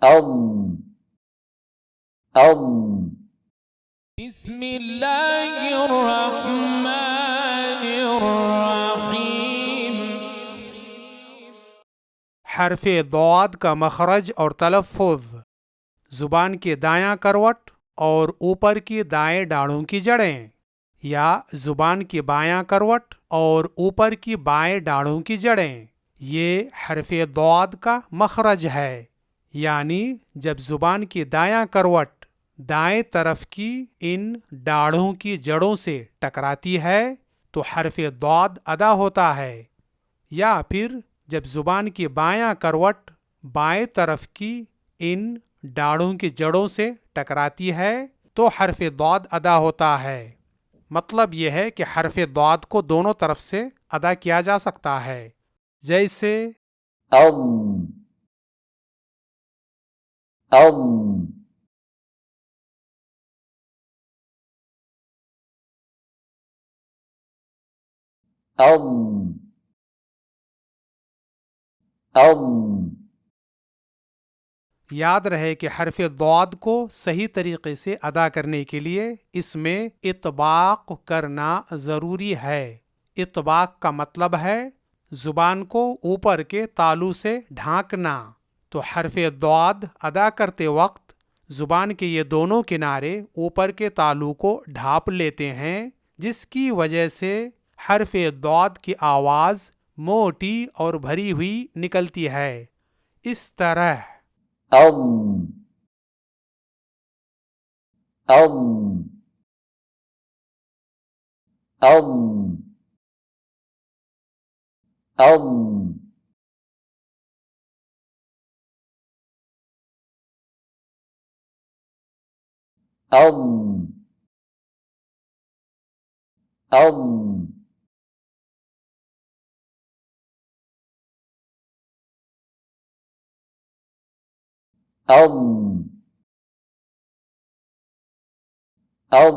أم أم بسم الله الرحمن الرحيم. हरफ दौद का मखरज और तलफ़ुज़। ज़ुबान की दायां करवट और ऊपर की दाएं डाढ़ों की जड़ें, या ज़ुबान की बायां करवट और ऊपर की बाएं डाढ़ों की जड़ें, ये हरफ दौद का मखरज है। यानी जब ज़ुबान की दायां करवट दाएं तरफ की इन डाढ़ों की जड़ों से टकराती है तो हरफ दौद अदा होता है, या फिर जब ज़ुबान की बायां करवट बाएं तरफ की इन डाढ़ों की जड़ों से टकराती है तो हरफ दौद अदा होता है। मतलब यह है कि हरफ दौद को दोनों तरफ से अदा किया जा सकता है, जैसे أم أم أم أم याद रहे कि हरफ दौद को सही तरीके से अदा करने के लिए इसमें इतबाक करना ज़रूरी है। इतबाक का मतलब है ज़ुबान को ऊपर के तालू से ढांकना। तो हरफ दौद अदा करते वक्त ज़ुबान के ये दोनों किनारे ऊपर के तालू को ढांप लेते हैं, जिसकी वजह से हरफ दौद की आवाज़ मोटी और भरी हुई निकलती है। इस तरह أم أم أم أم أم أم أم أم أم أم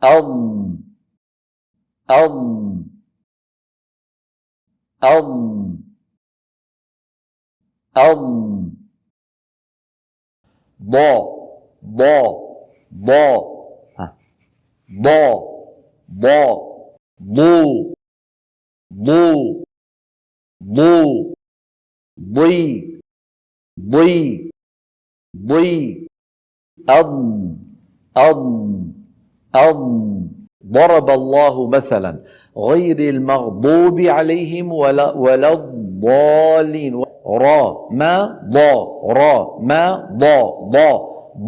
أم أم أم أم ضا ضا ضا ها. ضا ضا ضو ضو ضو ضي ضي ضي أم أم أم ضرب الله مثلا غير المغضوب عليهم ولا الضالين را ما ضا را ما ضا ضا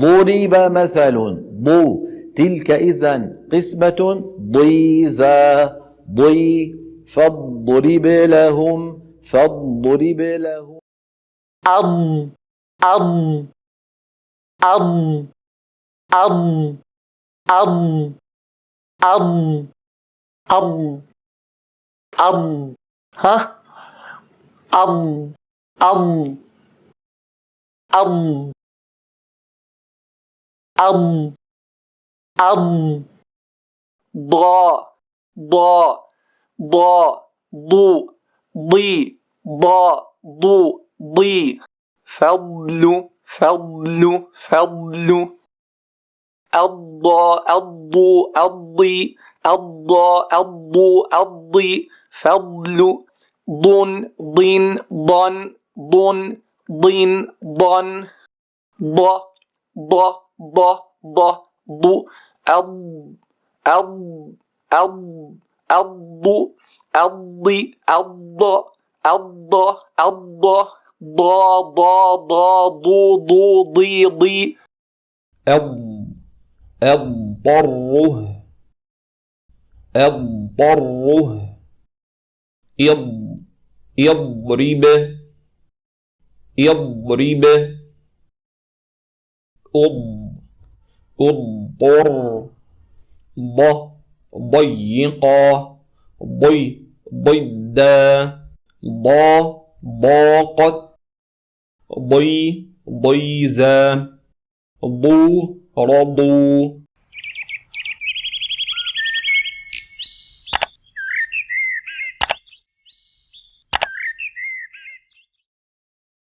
ضرب مثل ضو تلك إذا قسمة ضيزى ضي فاضرب لهم أم أم أم أم أم أم أم أم ها أم أم أم أم أم ضا ضا ضا ضو ضي ضا ضو ضي فضل فضل فضل الضا الضو الضي الضا الضو الضي فضل ضن ضن ضن ضن ضن ضن ض ض ض ض ض أض أض أض أض أض أض أض أض ضا ضا ضا ضو ضو ضي ضي اضطره اضطره يضرب يضرب اضطر ضيقا ضدا ضاقت ضي ضيزا ضو رضوا